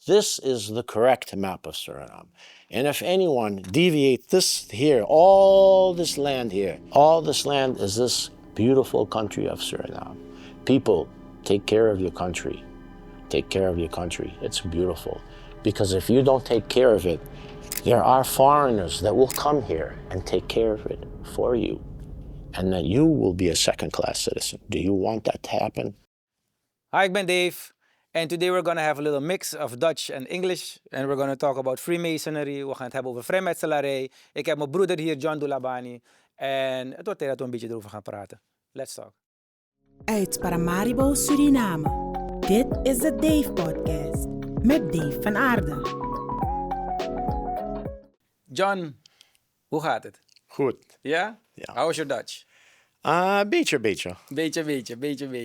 this is the correct map of Suriname. And if anyone deviates this here, all this land here, all this land is this beautiful country of Suriname. People, take care of your country. Take care of your country. It's beautiful. Because if you don't take care of it, there are foreigners that will come here and take care of it for you. And then you will be a second-class citizen. Do you want that to happen? Hi, ik ben Dave. And today we're going to have a little mix of Dutch and English. And we're going to talk about Freemasonry. We gaan het hebben over vrijmetselarij. Ik heb mijn broeder hier, John Doulabani. En het wordt tijd dat we een beetje erover gaan praten. Let's talk. Uit Paramaribo, Suriname. Dit is de Dave Podcast. Met Dave van Aarde. John, hoe gaat het? Goed. Ja? Ja. How is your Dutch? Beetje. Beetje.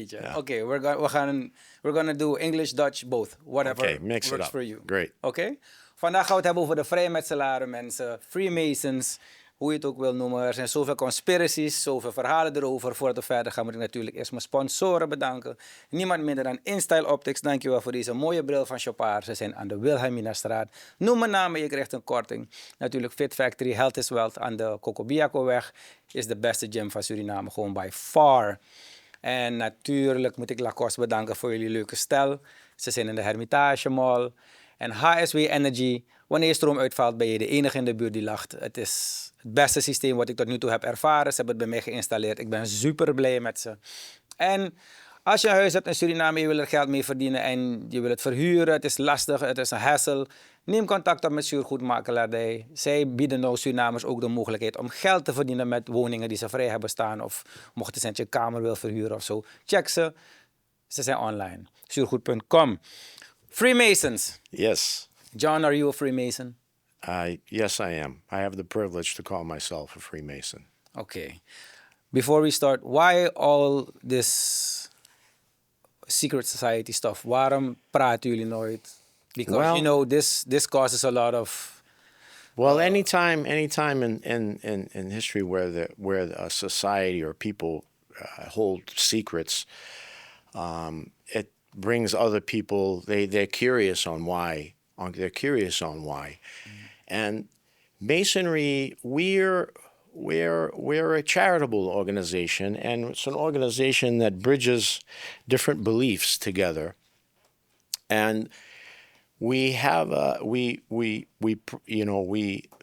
Yeah. Okay, we're gonna do English, Dutch, both. Whatever Okay, mix works it up. for you. Great. Okay? Vandaag gaan we het hebben over de vrijmetselaren, mensen. Freemasons, hoe je het ook wil noemen. Er zijn zoveel conspiracies, zoveel verhalen erover. Voordat we verder gaan moet ik natuurlijk eerst mijn sponsoren bedanken. Niemand minder dan InStyle Optics. Dankjewel voor deze mooie bril van Chopard. Ze zijn aan de Wilhelminastraat. Noem mijn naam en je krijgt een korting. Natuurlijk Fit Factory, Health is Wealth aan de Cocobiaco-weg. Is de beste gym van Suriname, gewoon by far. En natuurlijk moet ik Lacoste bedanken voor jullie leuke stel. Ze zijn in de Hermitage Mall. En HSW Energy, wanneer je stroom uitvalt ben je de enige in de buurt die lacht. Het is het beste systeem wat ik tot nu toe heb ervaren. Ze hebben het bij mij geïnstalleerd. Ik ben super blij met ze. En als je een huis hebt in Suriname, je wil er geld mee verdienen en je wil het verhuren, het is lastig, het is een hassle. Neem contact op met Zuurgoedmakelaardij. Zij bieden nou Surinamers ook de mogelijkheid om geld te verdienen met woningen die ze vrij hebben staan. Of mocht je een kamer wil verhuren of zo. Check ze. Ze zijn online. Zuurgoed.com. Freemasons. Yes. John, are you a Freemason? Yes, I am. I have the privilege to call myself a Freemason. Okay. Before we start, why all this secret society stuff? Waarom praten jullie nooit? Because, Well, you know, this causes a lot of... Well, anytime in history where a society or people hold secrets, it brings other people. They're curious on why. And Masonry, we're a charitable organization, and it's an organization that bridges different beliefs together. And we have we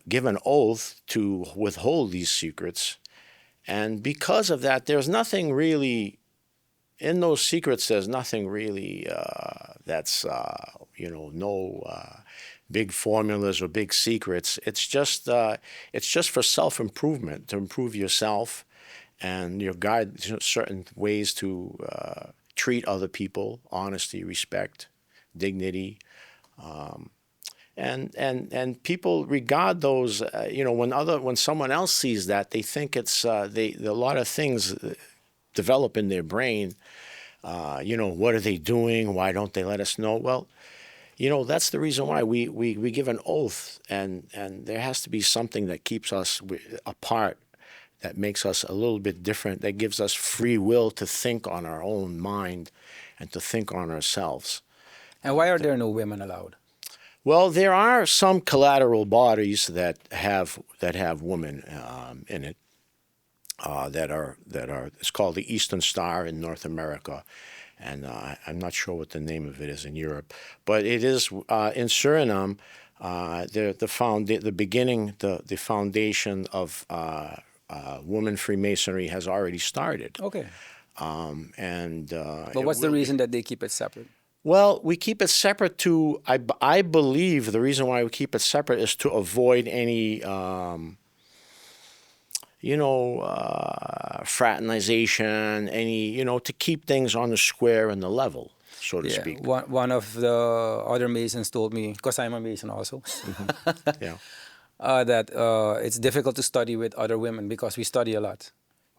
give an oath to withhold these secrets, and because of that, there's nothing really in those secrets. There's nothing really that's no big formulas or big secrets. It's just for self-improvement, to improve yourself and your guide certain ways to treat other people: honesty, respect, dignity. And people regard those, when someone else sees that, they think it's a lot of things develop in their brain. What are they doing? Why don't they let us know? Well, that's the reason why we give an oath, and there has to be something that keeps us apart, that makes us a little bit different, that gives us free will to think on our own mind and to think on ourselves. And why are there no women allowed? Well, there are some collateral bodies that have women in it. That are it's called the Eastern Star in North America, and I'm not sure what the name of it is in Europe, but it is in Suriname. The foundation of women Freemasonry has already started. Okay. But what's the reason that they keep it separate? Well, we keep it separate I believe the reason why we keep it separate is to avoid any, fraternization, to keep things on the square and the level, so to speak. One of the other Masons told me, because I'm a Mason also, Yeah. that it's difficult to study with other women because we study a lot.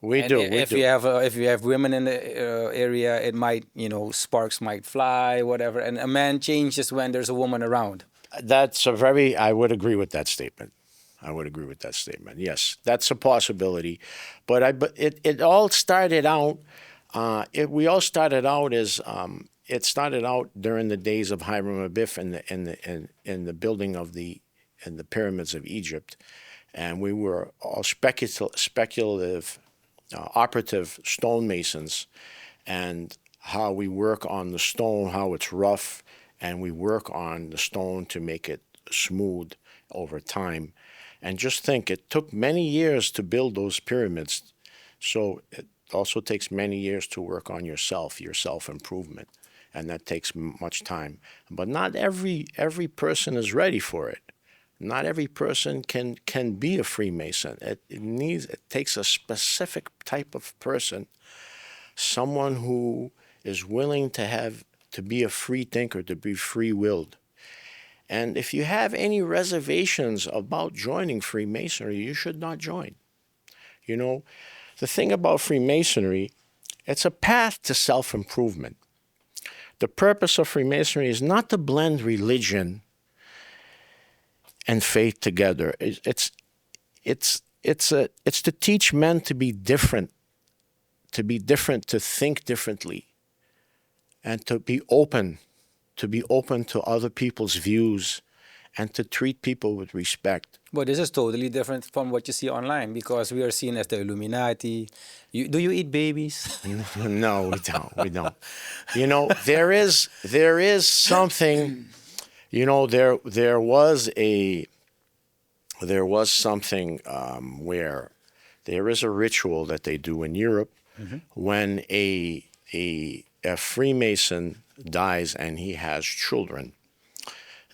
If you have women in the area, it might, sparks might fly, whatever. And a man changes when there's a woman around. I would agree with that statement. Yes, that's a possibility. But it all started out. We all started out as it started out during the days of Hiram Abiff in the building of the pyramids of Egypt, and we were all speculative, operative stonemasons, and how we work on the stone, how it's rough, and we work on the stone to make it smooth over time. And just think, it took many years to build those pyramids, so it also takes many years to work on your self-improvement, and that takes much time. But not every person is ready for it. Not every person can be a Freemason. It takes a specific type of person, someone who is willing to be a free thinker, to be free-willed. And if you have any reservations about joining Freemasonry, you should not join. You know, the thing about Freemasonry, it's a path to self-improvement. The purpose of Freemasonry is not to blend religion and faith together. It's to teach men to be different, to think differently, and to be open to other people's views, and to treat people with respect. But this is totally different from what you see online, because we are seen as the Illuminati. Do you eat babies? No, we don't. You know, there is something. You know, there was something where there is a ritual that they do in Europe when a Freemason dies and he has children,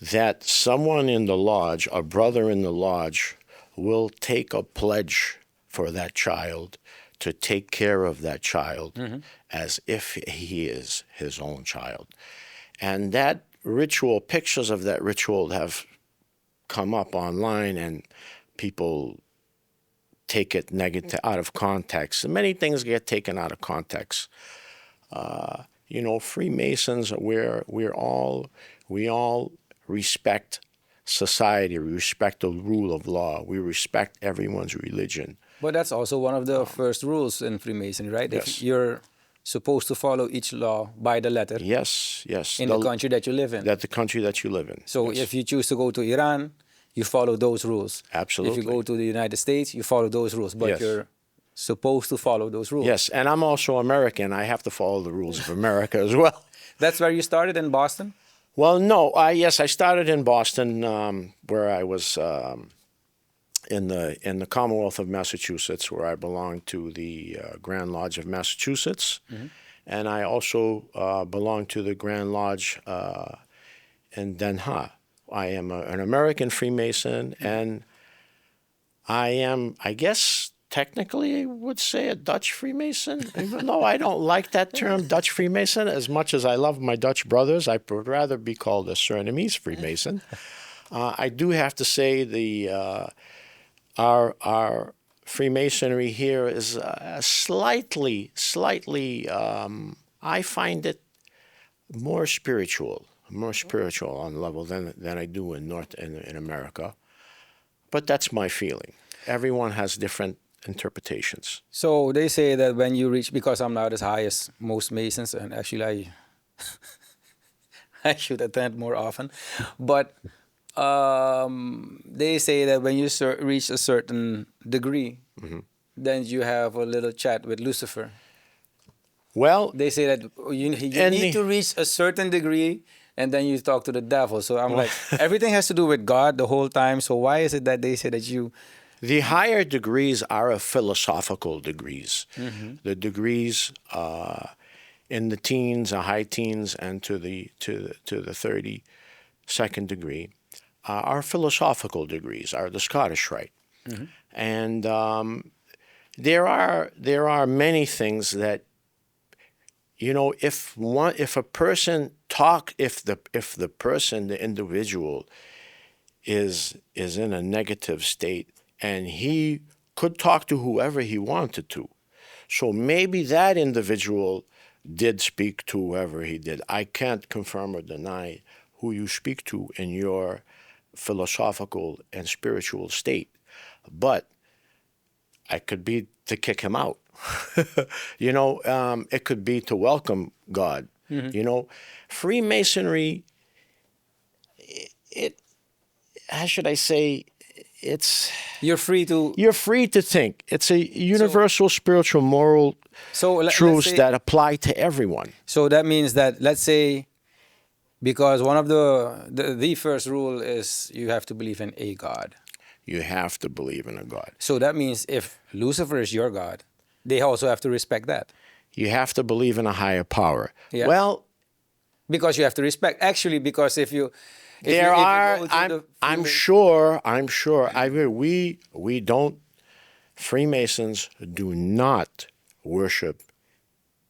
that someone in the lodge, a brother in the lodge, will take a pledge for that child to take care of that child as if he is his own child. And that ritual, pictures of that ritual have come up online, and people take it negative, out of context. And many things get taken out of context. You know, Freemasons, we all respect society, we respect the rule of law, we respect everyone's religion. But that's also one of the first rules in Freemasonry, right? Yes. If you're supposed to follow each law by the letter. Yes. In the country that you live in. The country that you live in. So yes. if you choose to go to Iran, you follow those rules. Absolutely. If you go to the United States, you follow those rules. But Yes. you're supposed to follow those rules. Yes, and I'm also American. I have to follow the rules of America as well. That's where you started, in Boston? Well, no. I started in Boston, where I was in the Commonwealth of Massachusetts, where I belonged to the Grand Lodge of Massachusetts, and I also belong to the Grand Lodge in Den Haag. I am an American Freemason, and I am, I guess, technically I would say a Dutch Freemason, even though I don't like that term, Dutch Freemason, as much as I love my Dutch brothers. I would rather be called a Surinamese Freemason. I do have to say our Freemasonry here is slightly, I find it more spiritual on level than I do in America. But that's my feeling. Everyone has different interpretations. So they say that when you reach, because I'm not as high as most Masons, and actually I should attend more often, but they say that when you reach a certain degree, then you have a little chat with Lucifer. Well, They say that you need to reach a certain degree, and then you talk to the devil. So I'm like, everything has to do with God the whole time. So why is it that they say that you... The higher degrees are philosophical degrees. The degrees in the teens, high teens, and to the 32nd degree are philosophical degrees, are the Scottish Rite. And there are many things that, you know, if the individual is in a negative state, and he could talk to whoever he wanted to. So maybe that individual did speak to whoever he did. I can't confirm or deny who you speak to in your philosophical and spiritual state. But I could be to kick him out. You know, it could be to welcome God. You know, Freemasonry, it how should I say, it's... You're free to... You're free to think. It's a universal spiritual moral truths that apply to everyone. So that means that, let's say, because one of the first rule is you have to believe in a God. You have to believe in a God. So that means if Lucifer is your God, they also have to respect that. You have to believe in a higher power. Yeah. Well, because you have to respect. Actually, because if you... I'm sure, we don't, Freemasons do not worship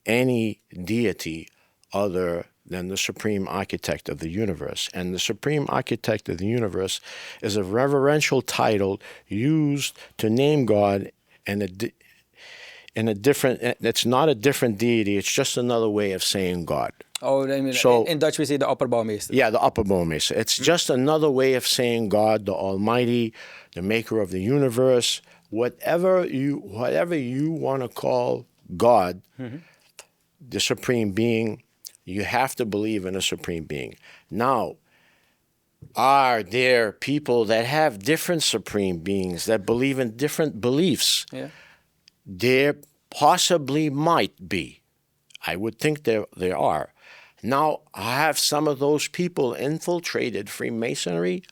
any deity other than the supreme architect of the universe. And the supreme architect of the universe is a reverential title used to name God in a different, it's not a different deity, it's just another way of saying God. Oh, I mean, so, in Dutch we say the opperbouwmeester. Yeah, the opperbouwmeester. It's just another way of saying God, the Almighty, the maker of the universe, whatever you want to call God, the supreme being, you have to believe in a supreme being. Now, are there people that have different supreme beings that believe in different beliefs? Yeah. There possibly might be. I would think there are. Now, have some of those people infiltrated Freemasonry?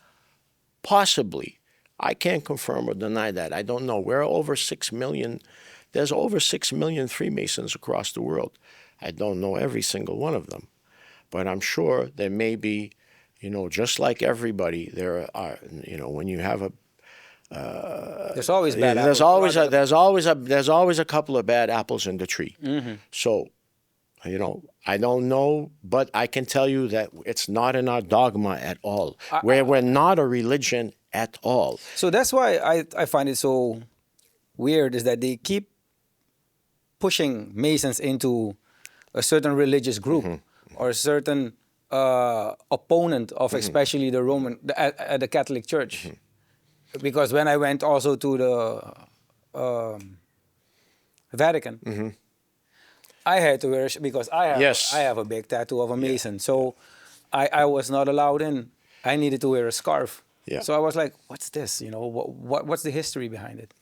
Possibly. I can't confirm or deny that. I don't know. We're over 6 million. There's over 6 million Freemasons across the world. I don't know every single one of them. But I'm sure there may be, just like everybody, there are, when you have a... there's always bad apples. There's always a couple of bad apples in the tree. So... I don't know, but I can tell you that it's not in our dogma at all. We're not a religion at all. So that's why I find it so weird is that they keep pushing Masons into a certain religious group or a certain opponent of especially the Catholic Church. Because when I went also to the Vatican, I had to wear, because I have a big tattoo of a Mason. So I was not allowed in. I needed to wear a scarf. Yeah. So I was like, what's this? What's the history behind it?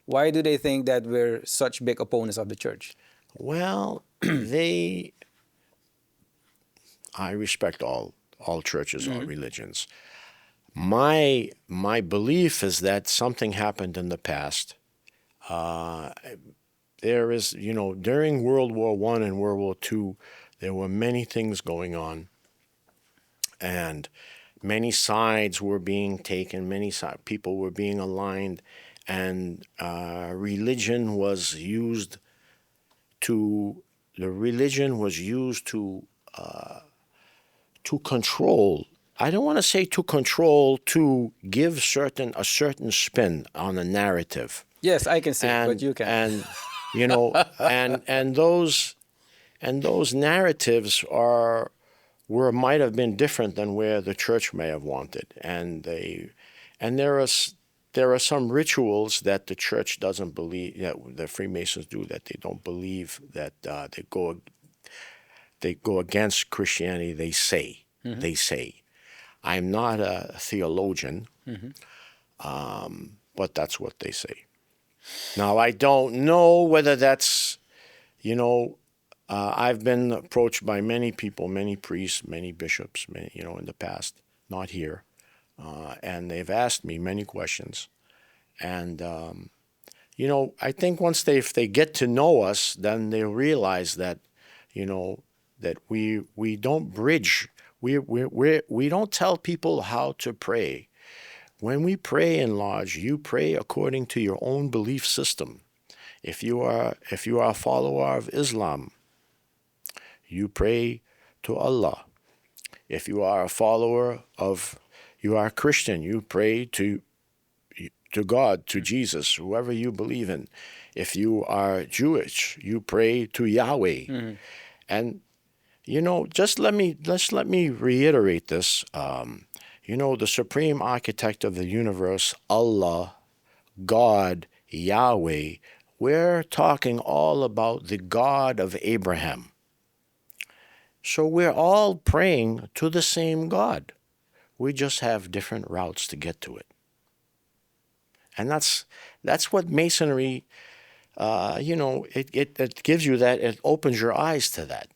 Why do they think that we're such big opponents of the church? Well, I respect all churches, all religions. My belief is that something happened in the past. There is, during World War I and World War II, there were many things going on, and many sides were being taken, people were being aligned, and religion was used to control. I don't want to say to control, to give a certain spin on a narrative. Yes, I can say it, but you can. And those narratives might have been different than where the church may have wanted, and there are some rituals that the church doesn't believe, that the Freemasons do, that they don't believe, that they go against Christianity. They say, I'm not a theologian, but that's what they say. Now, I don't know whether that's, I've been approached by many people, many priests, many bishops, in the past, not here, and they've asked me many questions. And, I think if they get to know us, then they'll realize that, that we don't bridge, we don't tell people how to pray. When we pray in lodge, you pray according to your own belief system. If you are a follower of Islam, you pray to Allah. If you are a follower you are a Christian, you pray to God, to Jesus, whoever you believe in. If you are Jewish, you pray to Yahweh. And just let me reiterate this. The supreme architect of the universe, Allah, God, Yahweh, we're talking all about the God of Abraham. So we're all praying to the same God. We just have different routes to get to it. And that's what Masonry, it gives you that, it opens your eyes to that.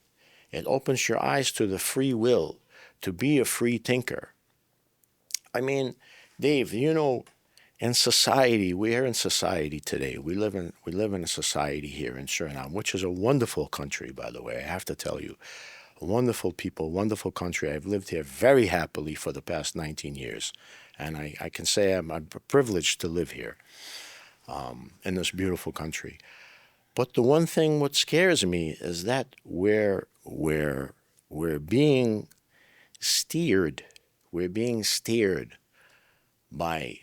It opens your eyes to the free will, to be a free thinker. I mean, Dave, in society, we are in society today. We live in a society here in Suriname, which is a wonderful country, by the way, I have to tell you. Wonderful people, wonderful country. I've lived here very happily for the past 19 years. And I can say I'm privileged to live here in this beautiful country. But the one thing what scares me is that we're being steered. We're being steered by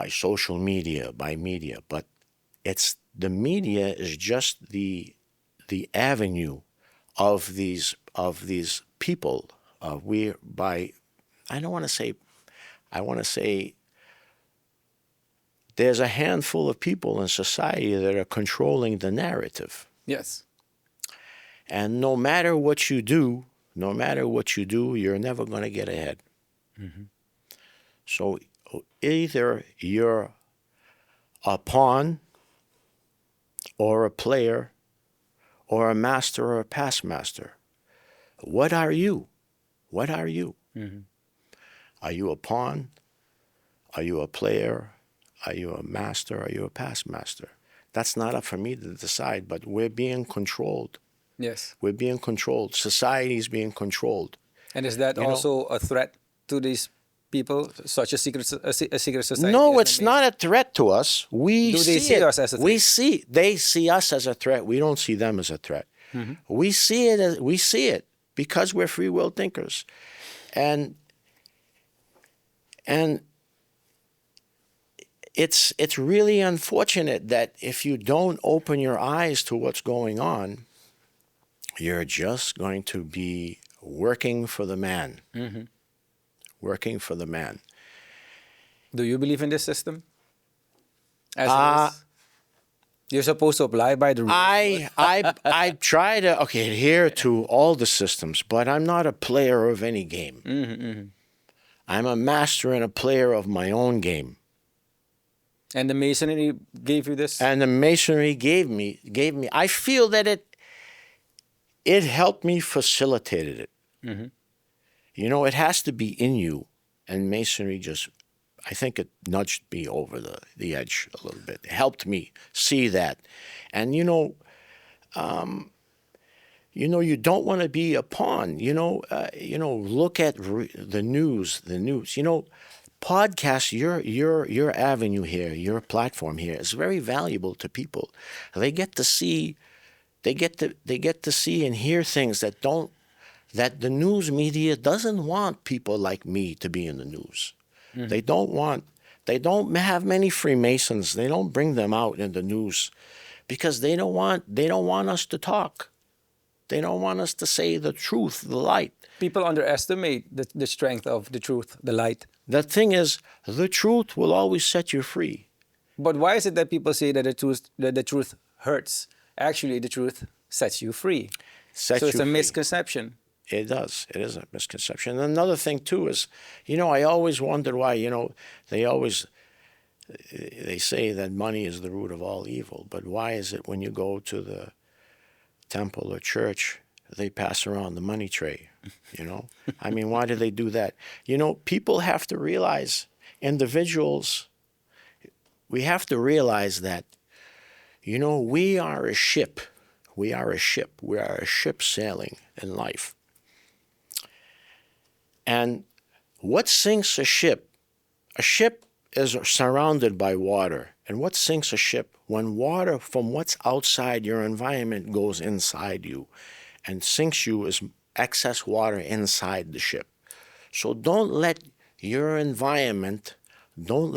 social media, by media. But the media is just the avenue of these people. I want to say there's a handful of people in society that are controlling the narrative. Yes. And no matter what you do, you're never going to get ahead. Mm-hmm. So either you're a pawn or a player or a master or a past master. What are you? What are you? Mm-hmm. Are you a pawn? Are you a player? Are you a master? Are you a past master? That's not up for me to decide, but we're being controlled. Yes. We're being controlled. Society is being controlled. And is that also a threat to these people, such a secret society? No, it's not a threat to us. Do they see us as a threat? They see us as a threat. We don't see them as a threat. Mm-hmm. We see it because we're free will thinkers. And it's really unfortunate that if you don't open your eyes to what's going on, you're just going to be working for the man. Mm-hmm. Working for the man. Do you believe in this system? As it is? You're supposed to apply by the rules. I try to adhere to all the systems, but I'm not a player of any game. Mm-hmm, mm-hmm. I'm a master and a player of my own game. And the Masonry gave you this? And the Masonry gave me. I feel that it helped me, facilitated it. Mm-hmm. It has to be in you. And Masonry I think it nudged me over the edge a little bit. It helped me see that. And, you don't want to be a pawn. Look at the news. Podcasts, your avenue here, your platform here is very valuable to people. They get to see and hear things that the news media doesn't want people like me to be in the news. Mm-hmm. They don't have many Freemasons. They don't bring them out in the news because they don't want us to talk. They don't want us to say the truth, the light. People underestimate the strength of the truth, the light. The thing is, the truth will always set you free. But why is it that people say that the truth hurts? Actually, the truth sets you free. So it's a misconception. It does. It is a misconception. And another thing, too, is, I always wondered why, they say that money is the root of all evil. But why is it when you go to the temple or church, they pass around the money tray, I mean, why do they do that? People have to realize, individuals, we have to realize that, we are a ship. We are a ship. We are a ship sailing in life. And what sinks a ship? A ship is surrounded by water. And what sinks a ship? When water from what's outside your environment goes inside you and sinks you is excess water inside the ship. So don't let your environment, no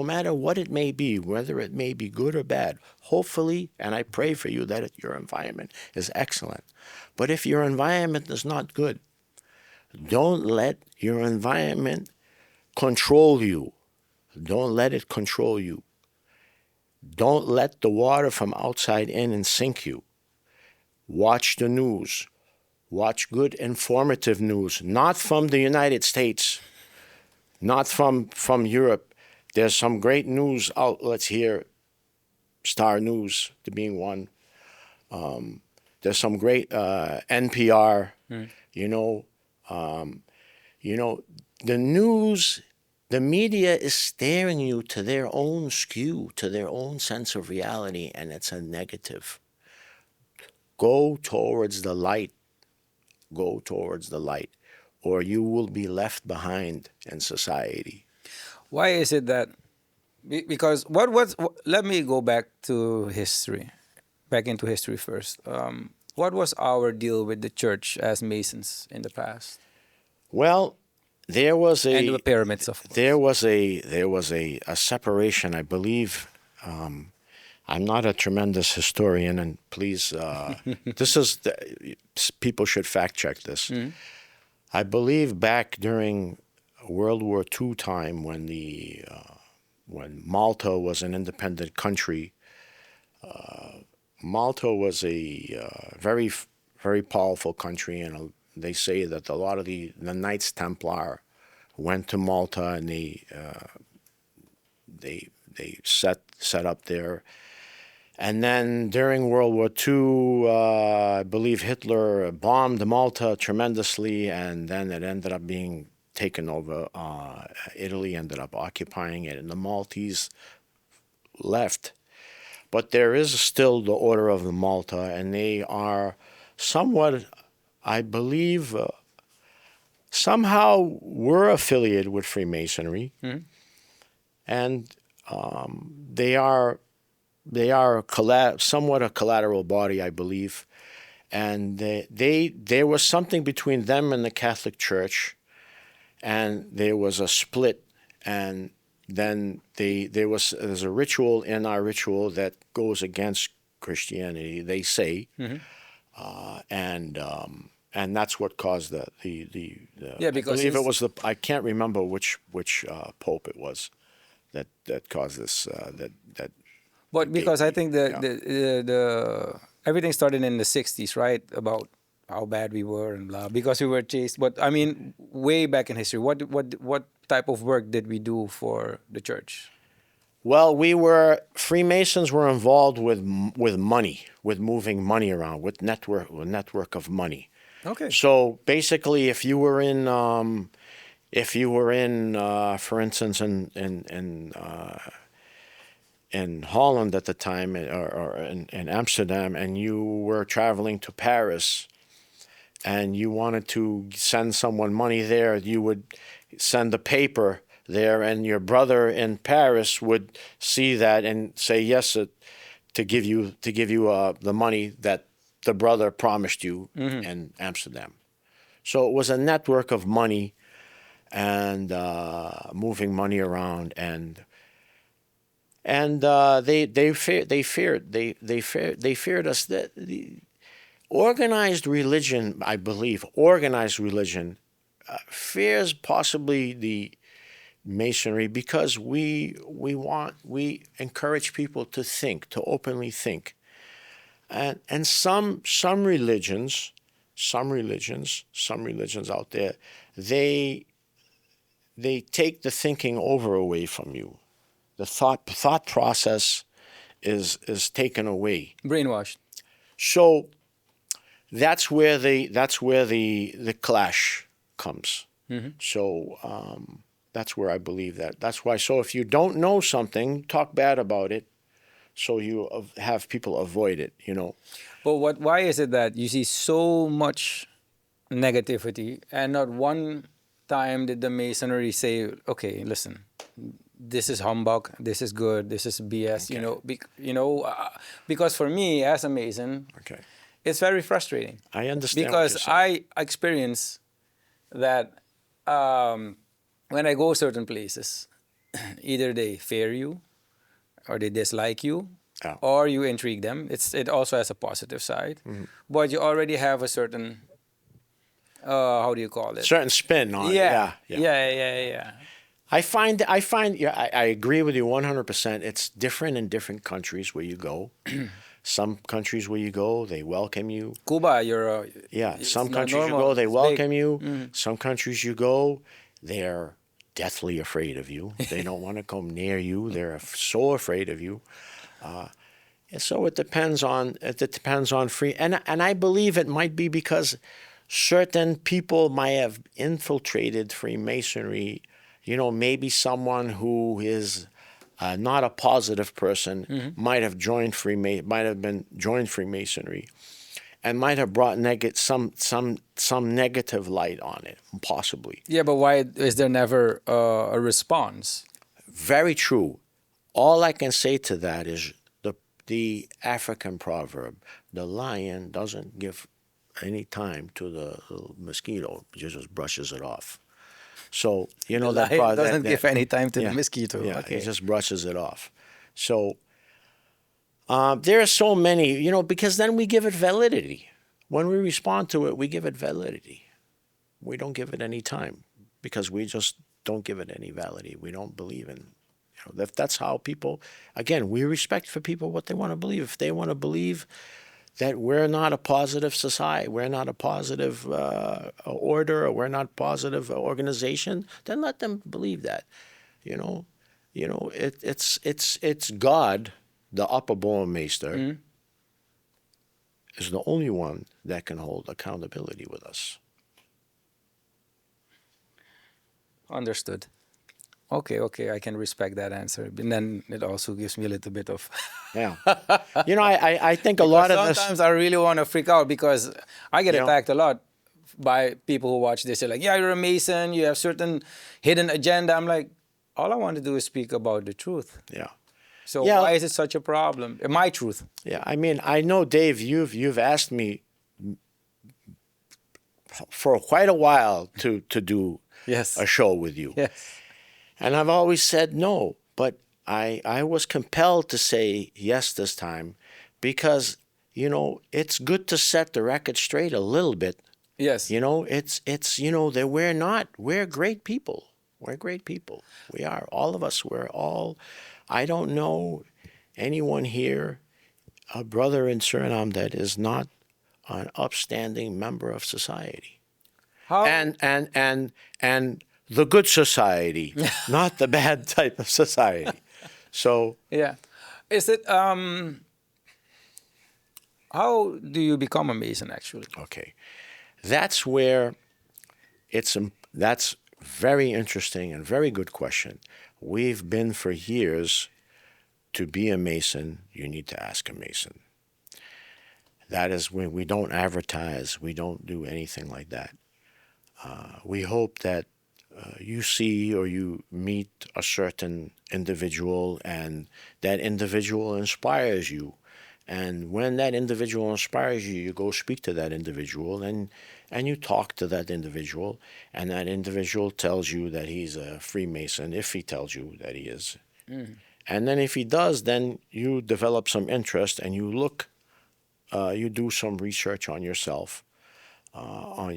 matter what it may be, whether it may be good or bad, hopefully, and I pray for you that your environment is excellent. But if your environment is not good, don't let your environment control you. Don't let it control you. Don't let the water from outside in and sink you. Watch the news. Watch good informative news, not from the United States, not from Europe. There's some great news outlets here, Star News being one. There's some great NPR. You know, the news, the media is steering you to their own skew, to their own sense of reality, and it's a negative. Go towards the light. Go towards the light, or you will be left behind in society. Why is it that? Because let me go back to history, back into history first. What was our deal with the church as Masons in the past? Well, there was And the pyramids, of course. there was a separation, I believe. I'm not a tremendous historian, and please, people should fact check this. I believe back during World War II time, when Malta was an independent country, Malta was a very, very powerful country, and they say that a lot of the Knights Templar went to Malta, and they set up there. And then during World War II, I believe Hitler bombed Malta tremendously, and then it ended up being taken over. Italy ended up occupying it, and the Maltese left. But there is still the Order of Malta, and they are somewhat, I believe, somehow were affiliated with Freemasonry, and they are somewhat a collateral body, I believe, and there was something between them and the Catholic Church, and there was a split, and then there's a ritual in our ritual that goes against Christianity, they say, and that's what caused the Yeah, because I believe it was I can't remember which pope it was that caused this that. But because I think the everything started in the 60s, right? About how bad we were and blah, because we were chased. But I mean, way back in history, what type of work did we do for the church? Well, Freemasons were involved with money, with moving money around, with network of money. Okay. So basically, if you were in, for instance, in Holland at the time, or in Amsterdam, and you were traveling to Paris, and you wanted to send someone money there, you would send a paper there, and your brother in Paris would see that and say yes to give you the money that the brother promised you in Amsterdam. So it was a network of money and moving money around, and they feared us. That the organized religion, I believe, fears possibly the Masonry, because we encourage people to think, to openly think, and some religions out there, they take the thinking away from you. The thought process is taken away. Brainwashed. So that's where the clash comes. So that's where I believe that. That's why. So if you don't know something, talk bad about it, so you have people avoid it. But why is it that you see so much negativity, and not one time did the Masonry say, "Okay, listen, this is humbug, this is good, this is BS." Okay. Because for me as a Mason, okay, it's very frustrating. I understand. Because I experience that when I go certain places, either they fear you, or they dislike you, or you intrigue them. It also has a positive side, but you already have a certain how do you call it? Certain spin on it. Yeah. I find I agree with you 100%. It's different in different countries where you go. Some countries where you go, they welcome you. Cuba, Some not countries you normal. go, they It's welcome big. you. Some countries you go, they're deathly afraid of you. They don't want to come near you. They're so afraid of you. And so it depends on free, and I believe it might be because certain people might have infiltrated Freemasonry. Maybe someone who is not a positive person might have been joined Freemasonry, and might have brought some negative light on it, possibly. Yeah, but why is there never a response? Very true. All I can say to that is the African proverb: the lion doesn't give any time to the little mosquito; just brushes it off. So that Lion doesn't give any time to the mosquito. Yeah, Okay. it just brushes it off. So there are so many, because then we give it validity. When we respond to it, we give it validity. We don't give it any time because we just don't give it any validity. We don't believe in. That's how people. Again, we respect for people what they want to believe. If they want to believe that we're not a positive society, we're not a positive order, or we're not a positive organization, then let them believe that. It's God, the upper Bouwmeester, is the only one that can hold accountability with us. Understood. Okay, I can respect that answer. And then it also gives me a little bit of... Yeah. I think a lot of this... Sometimes I really want to freak out because I get attacked a lot by people who watch this. They're like, yeah, you're a Mason, you have certain hidden agenda. I'm like, all I want to do is speak about the truth. Yeah. So why is it such a problem? My truth. Yeah, I know, Dave, you've asked me for quite a while to do a show with you. Yes. And I've always said no, but I was compelled to say yes this time because, it's good to set the record straight a little bit. Yes. It's that we're great people. We're great people. We are. All of us, I don't know anyone here, a brother in Suriname, that is not an upstanding member of society. How? And the good society, not the bad type of society. So yeah, is it? How do you become a Mason, actually? Okay, that's where that's very interesting and very good question. We've been for years. To be a Mason, you need to ask a Mason. That is when we don't advertise. We don't do anything like that. We hope that you see or you meet a certain individual and that individual inspires you. And when that individual inspires you, you go speak to that individual and you talk to that individual, and that individual tells you that he's a Freemason, if he tells you that he is. And then if he does, then you develop some interest and you you do some research on yourself. On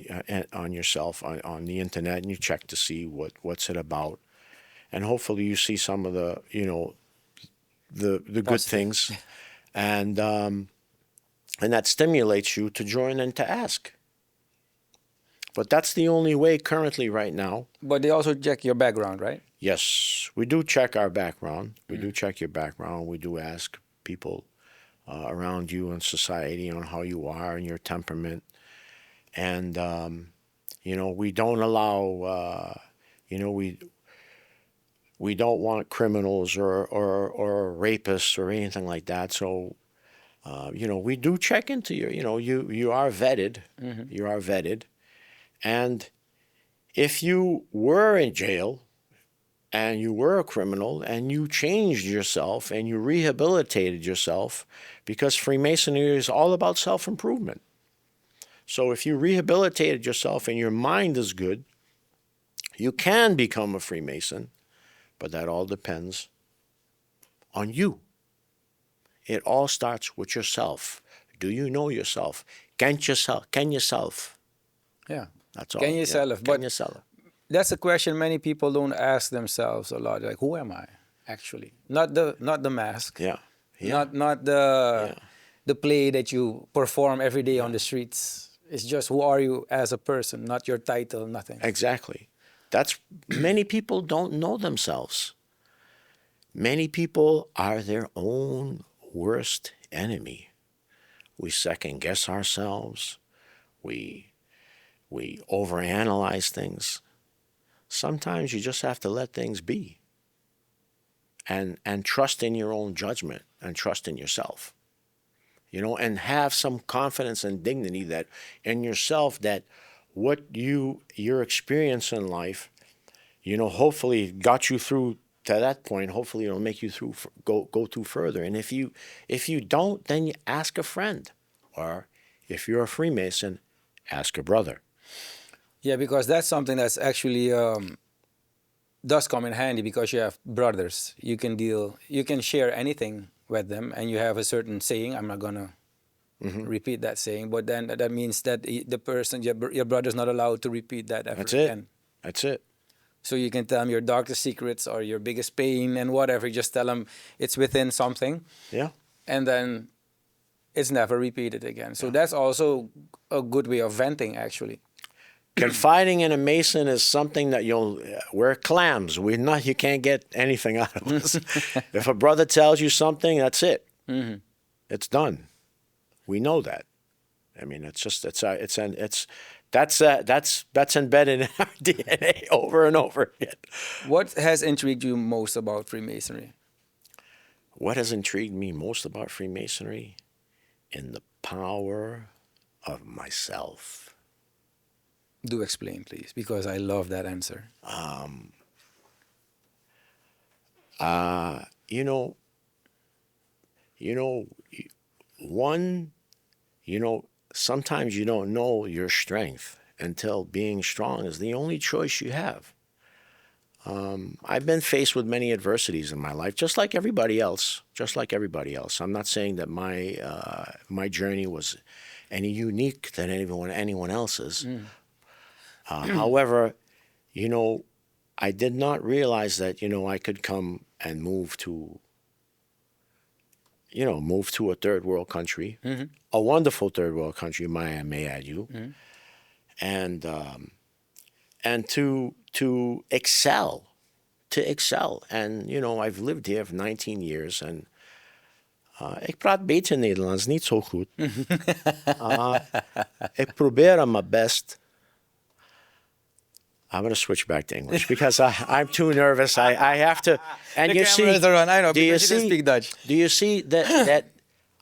the internet, and you check to see what's it about, and hopefully you see some of the the good things, and that stimulates you to join and to ask. But that's the only way currently right now. But they also check your background, right? Yes, we do check our background. We do check your background. We do ask people around you in society on how you are and your temperament. And, we don't allow, we don't want criminals or rapists or anything like that. So, we do check into you are vetted. You are vetted. And if you were in jail and you were a criminal and you changed yourself and you rehabilitated yourself, because Freemasonry is all about self-improvement. So if you rehabilitated yourself and your mind is good, you can become a Freemason, but that all depends on you. It all starts with yourself. Do you know yourself? Ken yourself. Yeah. That's all. Ken yourself. Yeah. But yourself. That's a question many people don't ask themselves a lot. Like, who am I, actually? Not the mask. Yeah. Not the the play that you perform every day on the streets. It's just who are you as a person, not your title, nothing. Exactly. That's many people don't know themselves. Many people are their own worst enemy. We second guess ourselves. We overanalyze things. Sometimes you just have to let things be. And trust in your own judgment and trust in yourself. And have some confidence and dignity that in yourself, that what your experience in life, hopefully got you through to that point. Hopefully it'll make you go through further. And if you don't, then you ask a friend, or if you're a Freemason, ask a brother. Yeah, because that's something that's actually does come in handy, because you have brothers. You can share anything with them, and you have a certain saying. I'm not gonna repeat that saying, but then that means that the person, your brother's not allowed to repeat that ever again. That's it. So you can tell them your darkest secrets or your biggest pain and whatever. Just tell them it's within something. Yeah. And then it's never repeated again. So that's also a good way of venting, actually. Confiding in a Mason is something that we're clams. You can't get anything out of us. If a brother tells you something, that's it. Mm-hmm. It's done. We know that. I mean, that's embedded in our DNA over and over again. What has intrigued you most about Freemasonry? What has intrigued me most about Freemasonry? In the power of myself. Do explain, please, because I love that answer. Sometimes you don't know your strength until being strong is the only choice you have. I've been faced with many adversities in my life, just like everybody else. I'm not saying that my journey was any unique than anyone else's. However, I did not realize that, I could come and move to a third world country, a wonderful third world country, may add you, and to excel. And, I've lived here for 19 years and ik praat beetje Nederlands, niet zo goed. Ik probeer mijn best. I'm going to switch back to English because I'm too nervous. I have to. And you see, I know, do you see, speak Dutch. Do you see that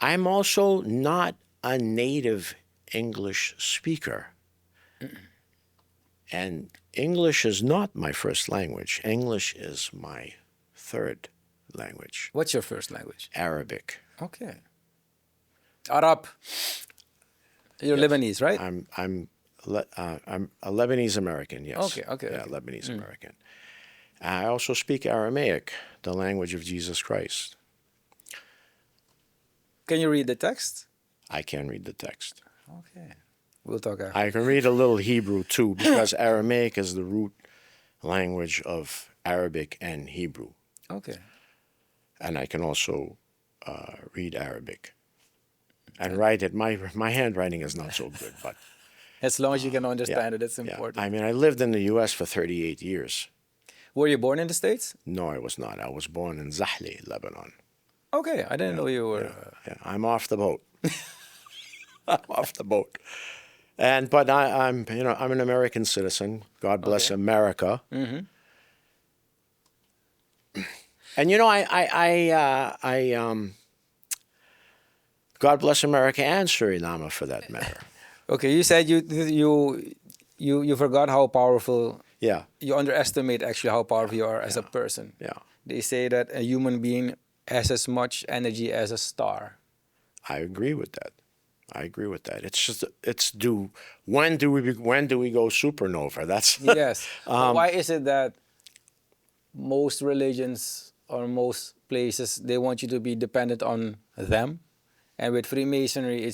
I'm also not a native English speaker? And English is not my first language. English is my third language. What's your first language? Arabic. Okay. Arab. You're Lebanese, right? I'm a Lebanese American, yes. Okay. Yeah, Lebanese American. I also speak Aramaic, the language of Jesus Christ. Can you read the text? I can read the text. Okay. We'll talk after. I can read a little Hebrew too, because Aramaic is the root language of Arabic and Hebrew. Okay. And I can also read Arabic and write it. My handwriting is not so good, but as long as you can understand it, it's important. I mean, I lived in the U.S. for 38 years. Were you born in the States? No, I was not. I was born in Zahle, Lebanon. Okay, I didn't know you were. I'm off the boat. I'm off the boat. But I'm an American citizen. God bless America. Mm-hmm. And God bless America and Suriname for that matter. Okay, you said you forgot how powerful. Yeah. You underestimate actually how powerful you are as a person. Yeah. They say that a human being has as much energy as a star. I agree with that. When do we go supernova? That's yes. Why is it that most religions or most places they want you to be dependent on them, and with Freemasonry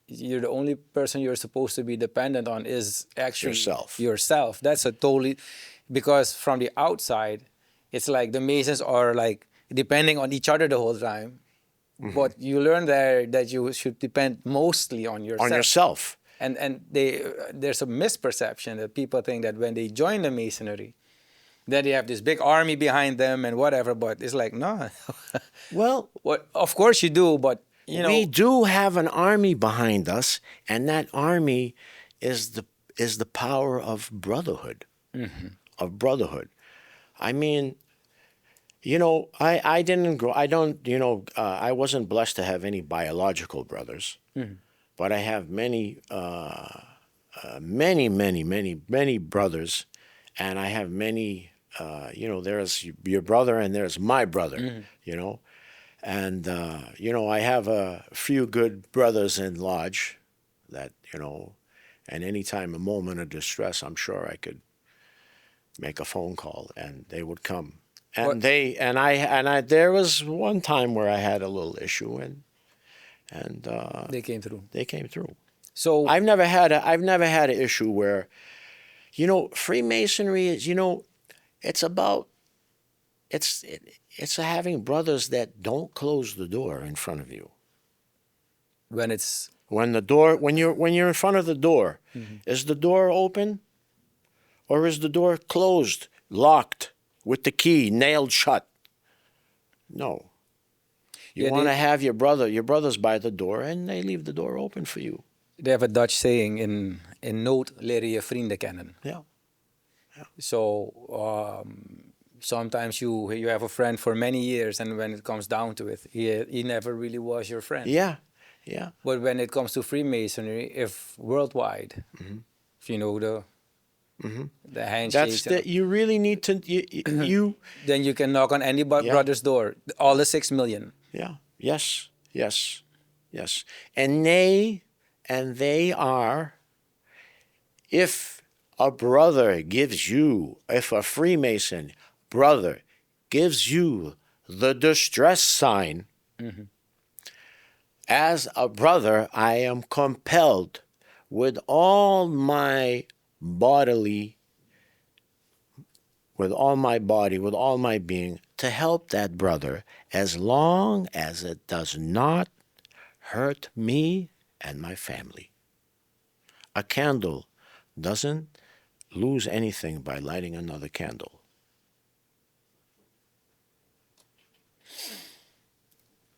you're the only person you're supposed to be dependent on is actually yourself. That's because from the outside, it's like the Masons are like depending on each other the whole time. But you learn there that you should depend mostly on yourself. On yourself. And there's a misperception that people think that when they join the Masonry, then they have this big army behind them and whatever. But it's like, no. Well, Of course you do, but we do have an army behind us, and that army is the power of brotherhood. Of brotherhood. I mean, I didn't grow. I don't. I wasn't blessed to have any biological brothers, but I have many brothers, and I have many. There's your brother and there's my brother. And I have a few good brothers in Lodge that and anytime a moment of distress, I'm sure I could make a phone call and they would come. And there was one time where I had a little issue and they came through. They came through. So I've never had an issue where, Freemasonry is, it's having brothers that don't close the door in front of you. When you're in front of the door, is the door open, or is the door closed, locked, with the key nailed shut? No. You want to have your brothers by the door, and they leave the door open for you. They have a Dutch saying, in nood leren je vrienden kennen. Yeah. So sometimes you have a friend for many years, and when it comes down to it, he never really was your friend. Yeah. But when it comes to Freemasonry, if worldwide, if you know the handshake, you really need to you. Then you can knock on any brother's door. All the 6 million. Yeah. Yes. And they are. If a Freemason brother gives you the distress sign, as a brother, I am compelled with all my body, with all my being, to help that brother as long as it does not hurt me and my family. A candle doesn't lose anything by lighting another candle.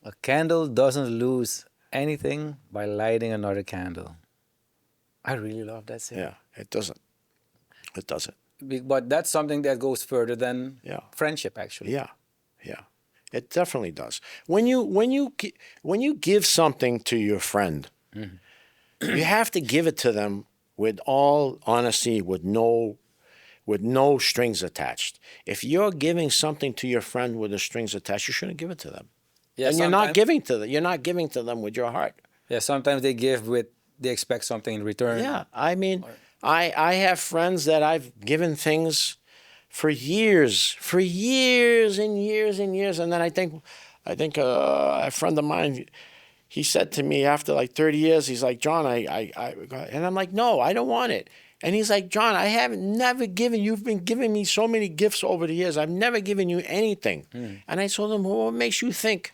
A candle doesn't lose anything by lighting another candle. I really love that saying. Yeah, it doesn't. But that's something that goes further than friendship, actually. Yeah. It definitely does. When you give something to your friend, you have to give it to them with all honesty, with no strings attached. If you're giving something to your friend with the strings attached, you shouldn't give it to them. Yeah, and you're not giving to them with your heart. Yeah, sometimes they expect something in return. Yeah, I mean, I have friends that I've given things for years and years, and then I think a friend of mine, he said to me after like 30 years, he's like, John, and I'm like, no, I don't want it. And he's like, John, you've been giving me so many gifts over the years. I've never given you anything. And I told him, well, what makes you think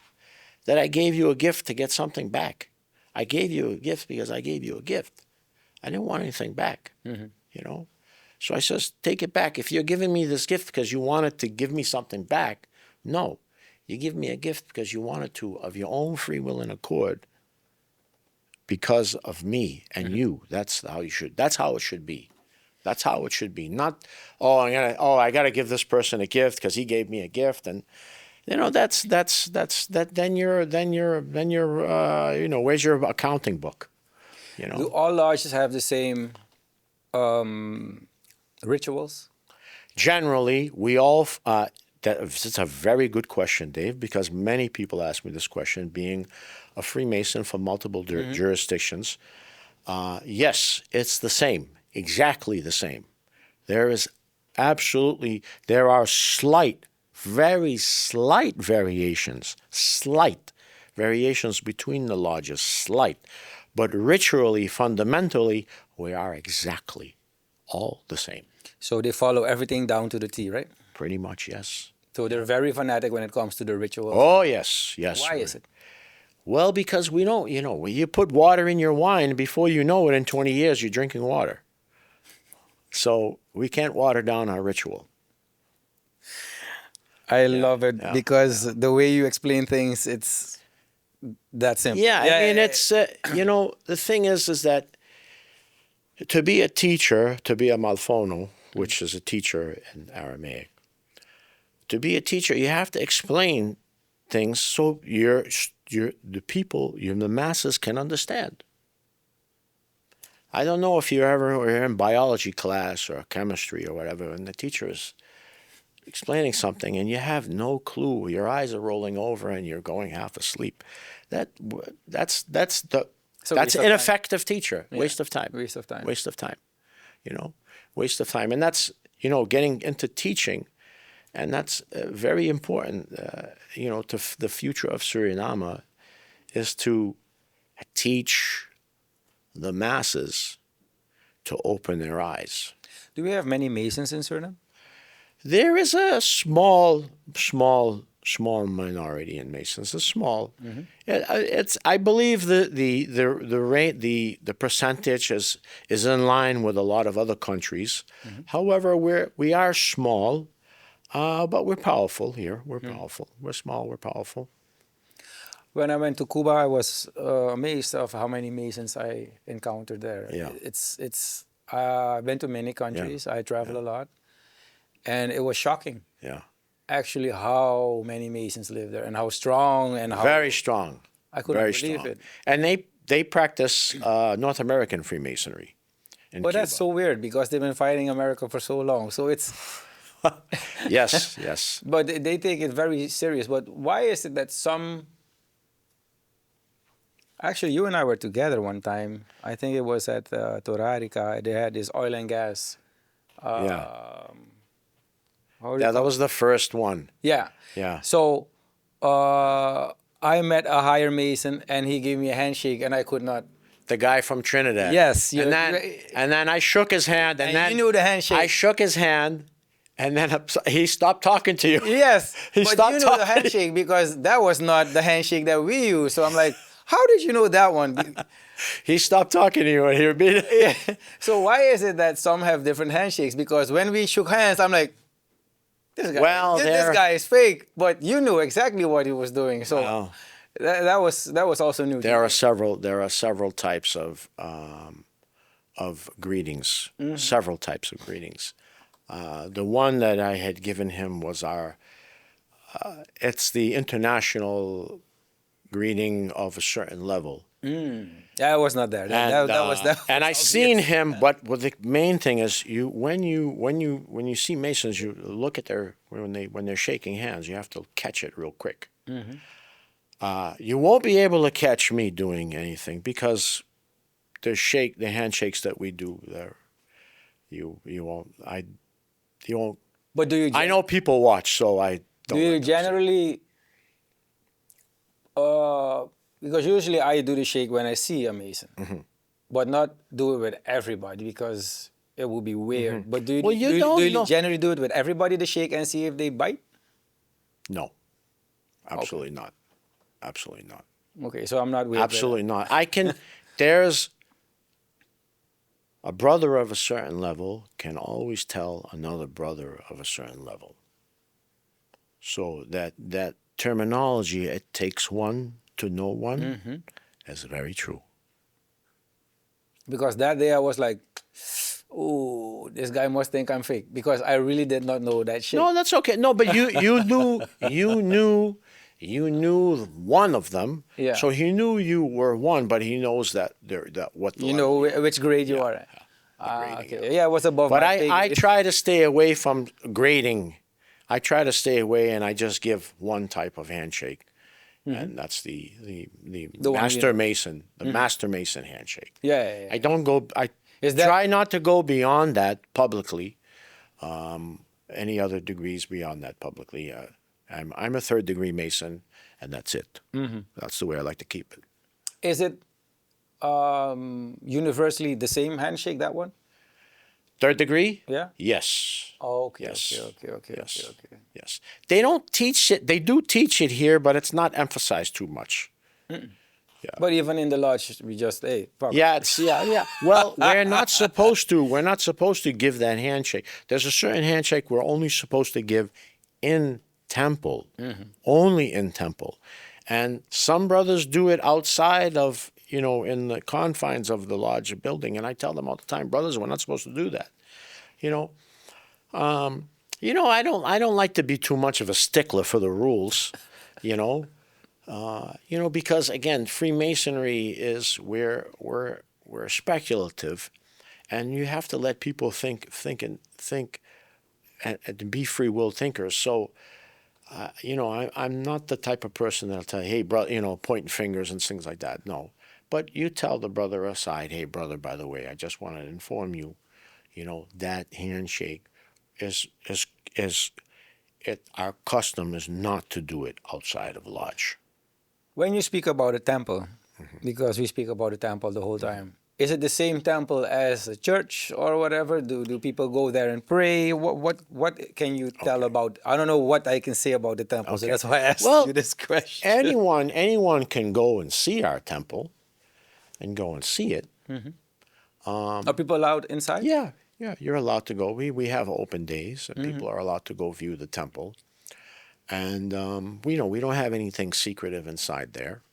that I gave you a gift to get something back? I gave you a gift because I gave you a gift. I didn't want anything back, So I says, take it back. If you're giving me this gift because you wanted to give me something back, no. You give me a gift because you wanted to, of your own free will and accord, because of me and you. That's how it should be. That's how it should be. Not, I gotta give this person a gift because he gave me a gift, and then you're where's your accounting book? Do all lodges have the same rituals? Generally, we all. It's a very good question, Dave, because many people ask me this question, being a Freemason for multiple jurisdictions. Yes, it's the same, exactly the same. There are very slight variations between the lodges, but ritually, fundamentally, we are exactly all the same. So they follow everything down to the T, right? Pretty much, yes. So they're very fanatic when it comes to the rituals. Oh, yes. Why is it? Well, because we don't, you put water in your wine, before you know it, in 20 years, you're drinking water. So we can't water down our ritual. I love it because the way you explain things, it's that simple. Yeah, I mean, it's, the thing is that to be a teacher, to be a malfono, which is a teacher in Aramaic, to be a teacher, you have to explain things so the people, the masses can understand. I don't know if you ever were in biology class or chemistry or whatever, and the teacher is explaining something and you have no clue. Your eyes are rolling over and you're going half asleep. That's ineffective teacher. Yeah. Waste of time. Waste of time. Waste of time. Waste of time. And that's, getting into teaching. And that's very important, to the future of Suriname, is to teach the masses to open their eyes. Do we have many Masons in Suriname? There is a small minority in Masons. It's small. Mm-hmm. It's I believe the rate, the percentage is in line with a lot of other countries. Mm-hmm. However, we are small. But we're powerful here. We're powerful. We're small. We're powerful. When I went to Cuba, I was amazed of how many Masons I encountered there. Yeah. I've been to many countries. I travel a lot, and it was shocking. Yeah. Actually, how many Masons live there and how strong and how Very strong. I couldn't Very believe strong. it. And they practice North American Freemasonry in But Cuba. that's so weird because they've been fighting America for so long. So it's Yes. but they take it very serious. But why is it that some... Actually, you and I were together one time. I think it was at Torarica. They had this oil and gas. Yeah, How do you that was the first one. Yeah. Yeah. So I met a higher Mason and he gave me a handshake and I could not. The guy from Trinidad. Yes. And then I shook his hand. And then you knew the handshake. I shook his hand. And then he stopped talking to you. Yes. He but stopped you knew the talking. handshake because that was not the handshake that we use. So I'm like, how did you know that one? He stopped talking to you and he repeated. Yeah. So why is it that some have different handshakes? Because when we shook hands, I'm like, this guy is fake. But you knew exactly what he was doing. So Wow. that was also new. There are several types of greetings. Mm-hmm. Several types of greetings. The one that I had given him was it's the international greeting of a certain level. I was not there. That was and I obvious. seen him, but what the main thing is, when you see Masons, you look at when they're shaking hands, you have to catch it real quick. Mm-hmm. You won't be able to catch me doing anything because the handshakes that we do there, you won't. You won't. But do you? I know people watch, so I don't. Do you let them see. generally? Because usually I do the shake when I see a Mason, but not do it with everybody because it would be weird. But do you generally do it with everybody, the shake, and see if they bite? No, absolutely not. Absolutely not. Okay, so I'm not weird. Absolutely not. There's a brother of a certain level can always tell another brother of a certain level. So that terminology, it takes one to know one, is very true. Because that day I was like, oh, this guy must think I'm fake because I really did not know that shit. No, that's okay. No, but you knew one of them. Yeah. So he knew you were one, but he knows that what the You level know which grade you are at. grading, Okay. Yeah, it was above But my pay I grade. try to stay away from grading. I try to stay away, and I just give one type of handshake, and that's the one Master Mason, the Master Mason handshake. Yeah. I don't go. I Is that- try not to go beyond that publicly. Any other degrees beyond that publicly. I'm a third degree Mason, and that's it. That's the way I like to keep it. Is it universally the same handshake, that one? Third degree? Yeah. Yes. Okay. Yes. Okay. Yes. They don't teach it. They do teach it here, but it's not emphasized too much. But even in the lodge, we just, hey, fuck. Yeah. Well, we're not supposed to. We're not supposed to give that handshake. There's a certain handshake we're only supposed to give in temple, only in temple, and some brothers do it outside of, in the confines of the lodge building. And I tell them all the time, brothers, we're not supposed to do that. I don't like to be too much of a stickler for the rules, because again, Freemasonry is we're speculative, and you have to let people think and be free will thinkers. So, I'm not the type of person that'll tell you, hey, brother, pointing fingers and things like that. No, but you tell the brother aside, hey, brother, by the way, I just want to inform you, that handshake our custom is not to do it outside of lodge. When you speak about a temple, because we speak about the temple the whole time, is it the same temple as a church or whatever? Do people go there and pray? What can you tell about? I don't know what I can say about the temple, so that's why I asked you this question. Anyone can go and see our temple, and go and see it. Are people allowed inside? Yeah, you're allowed to go. We have open days, and people are allowed to go view the temple. And we don't have anything secretive inside there.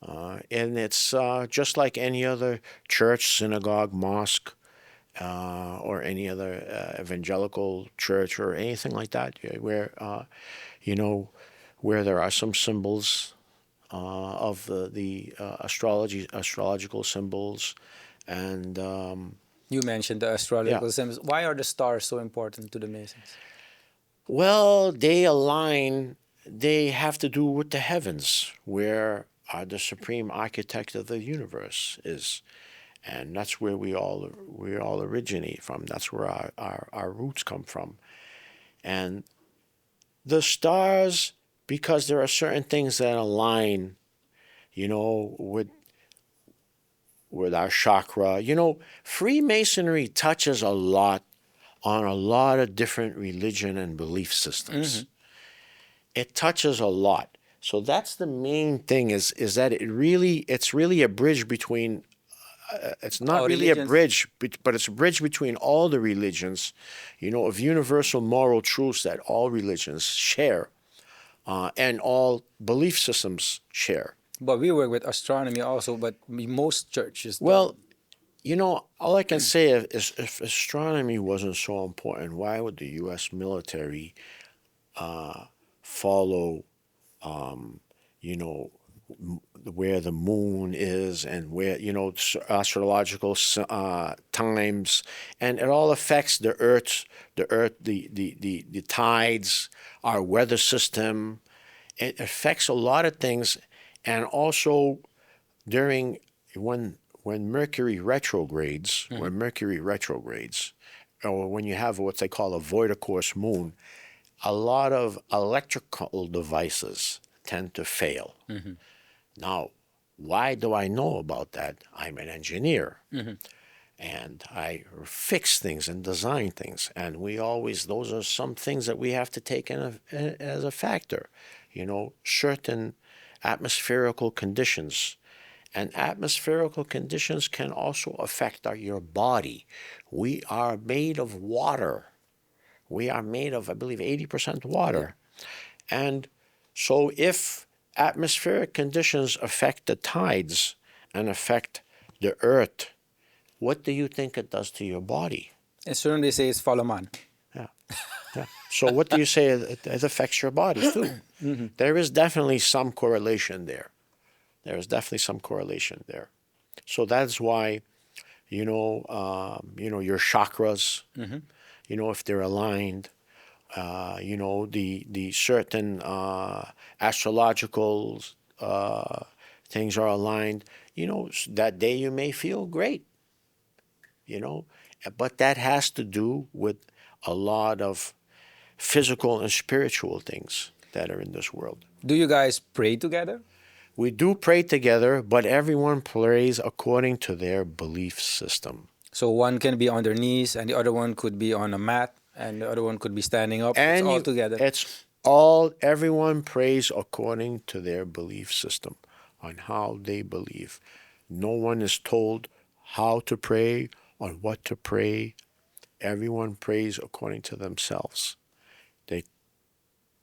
And it's just like any other church, synagogue, mosque, or any other evangelical church or anything like that, where there are some symbols of the astrological symbols, and you mentioned the astrological symbols. Why are the stars so important to the Masons? Well, they align. They have to do with the heavens, where the supreme architect of the universe is, and that's where we all originate from. That's where our roots come from. And the stars, because there are certain things that align, with our chakra. Freemasonry touches a lot on a lot of different religion and belief systems. It touches a lot. So that's the main thing, is that it's really a bridge between, it's not all really religions. A bridge, but it's a bridge between all the religions, of universal moral truths that all religions share, and all belief systems share. But we work with astronomy also, but most churches don't. Well, all I can say is if astronomy wasn't so important, why would the U.S. military follow, where the moon is and where, astrological times, and it all affects the earth, the tides, our weather system. It affects a lot of things, and also during when Mercury retrogrades, or when you have what they call a void-of-course moon, a lot of electrical devices tend to fail. Now, why do I know about that? I'm an engineer, and I fix things and design things, and those are some things that we have to take in as a factor. Certain atmospherical conditions. And atmospherical conditions can also affect your body. We are made of water. We are made of, I believe, 80% water. And so if atmospheric conditions affect the tides and affect the earth, what do you think it does to your body? As soon as they say it's follow man. Yeah. So what do you say it affects your body too? There is definitely some correlation there. So that's why, your chakras, if they're aligned, the certain astrological things are aligned, that day you may feel great, but that has to do with a lot of physical and spiritual things that are in this world. Do you guys pray together? We do pray together, but everyone prays according to their belief system. So one can be on their knees, and the other one could be on a mat, and the other one could be standing up. And it's all together. Everyone prays according to their belief system. on how they believe. No one is told how to pray or what to pray. Everyone prays according to themselves.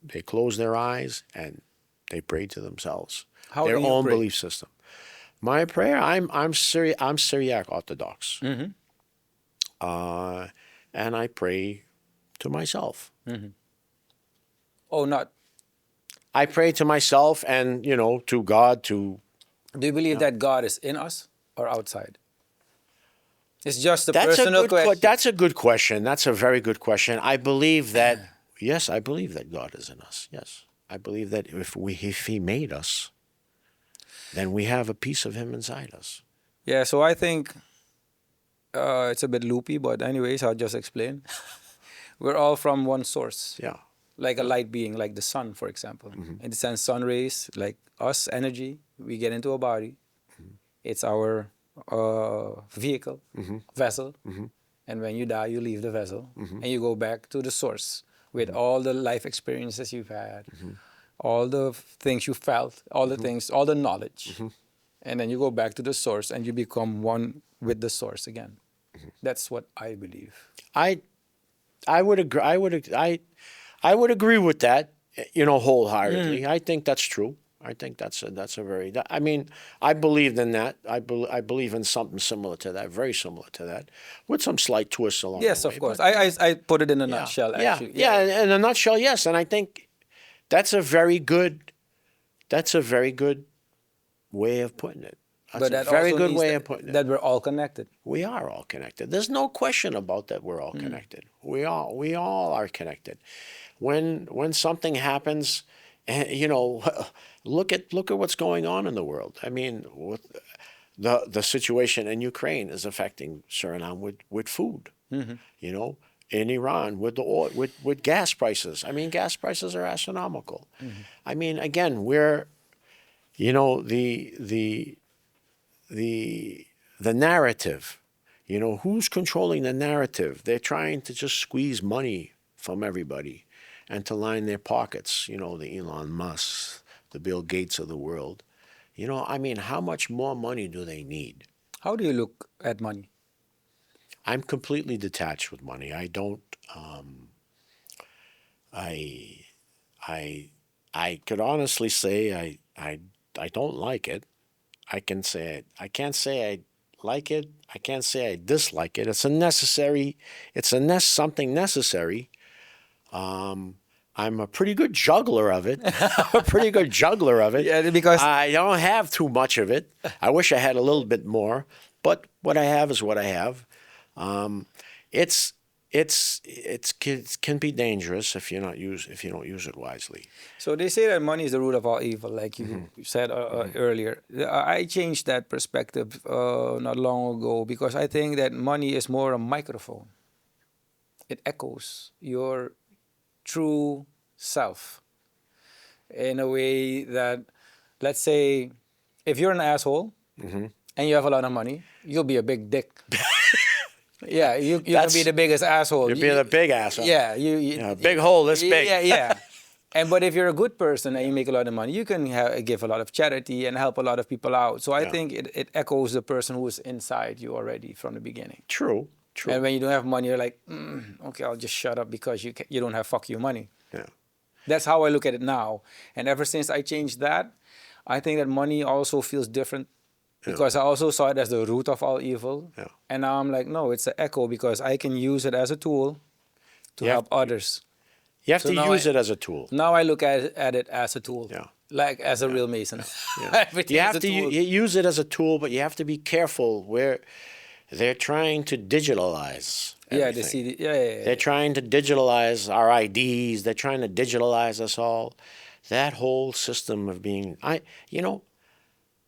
They close their eyes and they pray to themselves. How their do you own pray? belief system. My prayer, I'm Syriac Orthodox. And I pray to myself. Oh, not. I pray to myself and, to God, to... Do you believe that God is in us or outside? It's just a That's personal question. That's a good question. That's a very good question. I believe that, yes, I believe that God is in us. Yes. I believe that if He made us, then we have a piece of Him inside us. Yeah, so I think it's a bit loopy, but anyways, I'll just explain. We're all from one source. Yeah. Like a light being, like the sun, for example. In the sense, sun rays, like us, energy, we get into a body. It's our vehicle, vessel. And when you die, you leave the vessel. And you go back to the source with all the life experiences you've had, all the things you felt, all the things, all the knowledge. And then you go back to the source and you become one with the source again. That's what I believe. I would agree. I would agree with that, wholeheartedly. I think that's true. I think that's a very. I mean, I believed in that. I believe in something similar to that, very similar to that, with some slight twists along the way. Yes, of course. I put it in a nutshell, actually. Yeah, in a nutshell, yes. And I think that's a very good way of putting it. That's a very good way of putting it. That we're all connected. We are all connected. There's no question about that. We're all connected. We all are connected. When something happens, look at what's going on in the world. I mean, the situation in Ukraine is affecting Suriname with food. In Iran with the oil, with gas prices. I mean, gas prices are astronomical. I mean, again, we're the narrative, who's controlling the narrative? They're trying to just squeeze money from everybody and to line their pockets, the Elon Musk, the Bill Gates of the world. I mean, how much more money do they need? How do you look at money? I'm completely detached with money. I don't, I could honestly say I don't like it. I can't say I like it. I can't say I dislike it. It's something necessary. I'm a pretty good juggler of it. Yeah, because I don't have too much of it. I wish I had a little bit more, but what I have is what I have. It can be dangerous if you don't use it wisely. So they say that money is the root of all evil, like you said earlier. I changed that perspective not long ago because I think that money is more a microphone. It echoes your true self in a way that, let's say, if you're an asshole and you have a lot of money, you'll be a big dick. Yeah, you're going to be the biggest asshole. You'll be the big asshole. Yeah. Big hole this big. Yeah. But if you're a good person and you make a lot of money, you can give a lot of charity and help a lot of people out. So I think it echoes the person who is inside you already from the beginning. True. And when you don't have money, you're like, okay, I'll just shut up because you don't have fuck you money. Yeah. That's how I look at it now. And ever since I changed that, I think that money also feels different because I also saw it as the root of all evil. Yeah. And now I'm like, no, it's an echo because I can use it as a tool to help others. You have to use it as a tool. Now I look at it as a tool. Yeah. Like as a real Mason. Yeah. You have to use it as a tool, but you have to be careful where they're trying to digitalize everything. They're trying to digitalize our IDs. They're trying to digitalize us all. That whole system of being,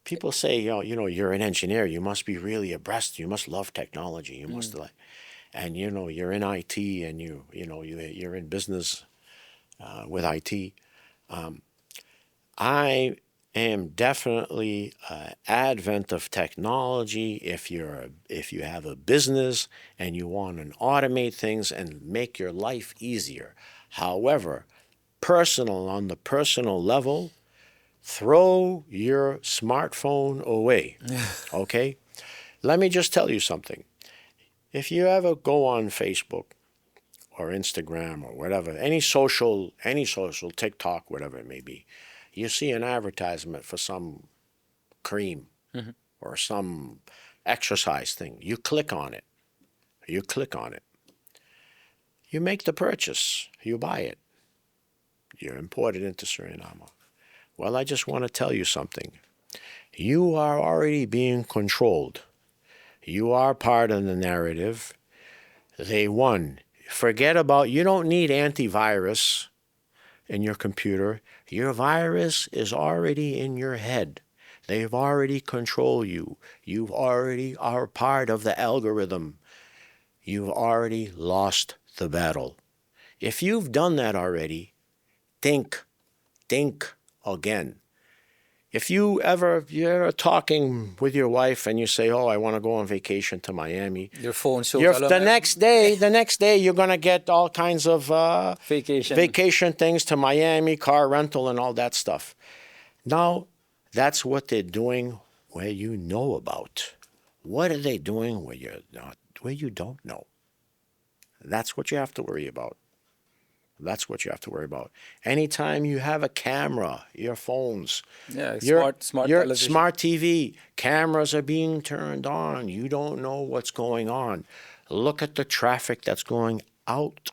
people say, you're an engineer. You must be really abreast. You must love technology. You must and you're in IT and you're in business with IT. I am definitely advent of technology. If you have a business and you want to automate things and make your life easier. However, on the personal level, throw your smartphone away. Okay? Let me just tell you something. If you ever go on Facebook or Instagram or whatever, any social, TikTok, whatever it may be, you see an advertisement for some cream or some exercise thing. You click on it. You make the purchase. You buy it. You import it into Suriname. Well, I just want to tell you something. You are already being controlled. You are part of the narrative. They won. Forget about, you don't need antivirus in your computer. Your virus is already in your head. They've already controlled you. You already are part of the algorithm. You've already lost the battle. If you've done that already, think again. If you're talking with your wife and you say, oh, I want to go on vacation to Miami. Your phone shows the next day you're going to get all kinds of vacation things to Miami, car rental and all that stuff. Now, that's what they're doing where you know about. What are they doing where you don't know? That's what you have to worry about. Anytime you have a camera, your phones, smart television. Smart TV, cameras are being turned on. You don't know what's going on. Look at the traffic that's going out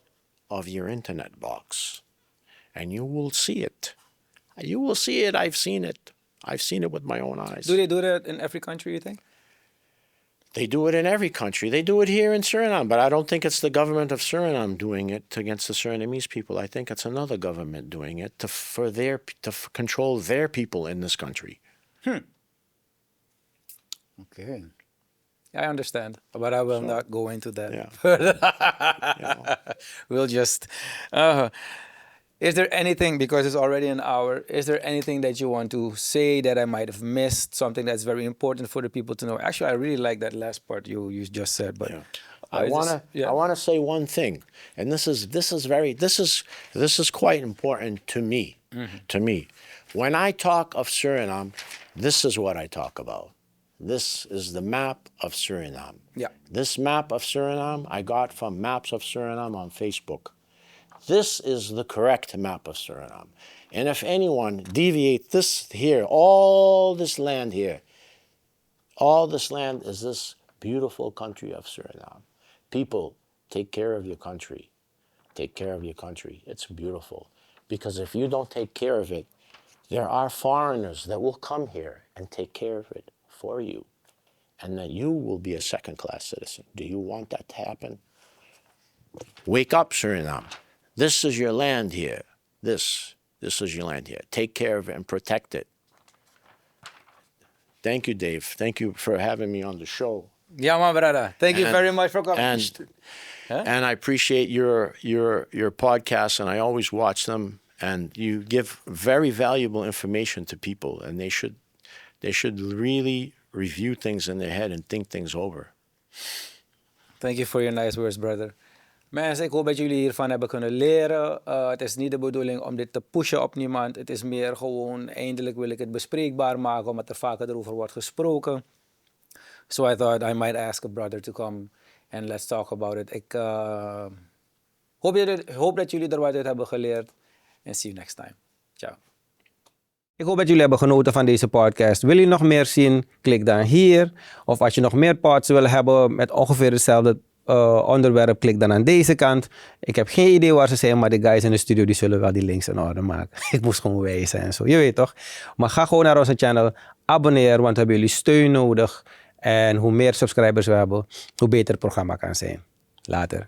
of your internet box, and you will see it. I've seen it. I've seen it with my own eyes. Do they do that in every country, you think? They do it in every country. They do it here in Suriname, but I don't think it's the government of Suriname doing it against the Surinamese people. I think it's another government doing it to control their people in this country. Okay. I understand, but I will not go into that. Yeah. We'll just... is there anything, because it's already an hour, is there anything that you want to say that I might have missed, something that's very important for the people to know? Actually, I really like that last part you just said, but... Yeah. I want to say one thing, and this is quite important to me. To me, when I talk of Suriname, this is what I talk about. This is the map of Suriname. Yeah. This map of Suriname I got from Maps of Suriname on Facebook. This is the correct map of Suriname. And if anyone deviates this here, all this land here, all this land is this beautiful country of Suriname. People, take care of your country. Take care of your country. It's beautiful. Because if you don't take care of it, there are foreigners that will come here and take care of it for you. And then you will be a second-class citizen. Do you want that to happen? Wake up, Suriname. This is your land here. This is your land here. Take care of it and protect it. Thank you, Dave. Thank you for having me on the show. Yeah, my brother. Thank you very much for coming. And I appreciate your podcasts, and I always watch them. And you give very valuable information to people, and they should really review things in their head and think things over. Thank you for your nice words, brother. Mensen, ik hoop dat jullie hiervan hebben kunnen leren. Het is niet de bedoeling om dit te pushen op niemand. Het is meer gewoon, eindelijk wil ik het bespreekbaar maken, omdat er vaker erover wordt gesproken. So I thought I might ask a brother to come and let's talk about it. Ik hoop dat jullie er wat uit hebben geleerd. And see you next time. Ciao. Ik hoop dat jullie hebben genoten van deze podcast. Wil je nog meer zien? Klik dan hier. Of als je nog meer pods wil hebben met ongeveer hetzelfde onderwerp, klik dan aan deze kant. Ik heb geen idee waar ze zijn, maar de guys in de studio die zullen wel die links in orde maken. Ik moest gewoon wijzen en zo, je weet toch? Maar ga gewoon naar onze channel, abonneer, want we hebben jullie steun nodig. En hoe meer subscribers we hebben, hoe beter het programma kan zijn. Later.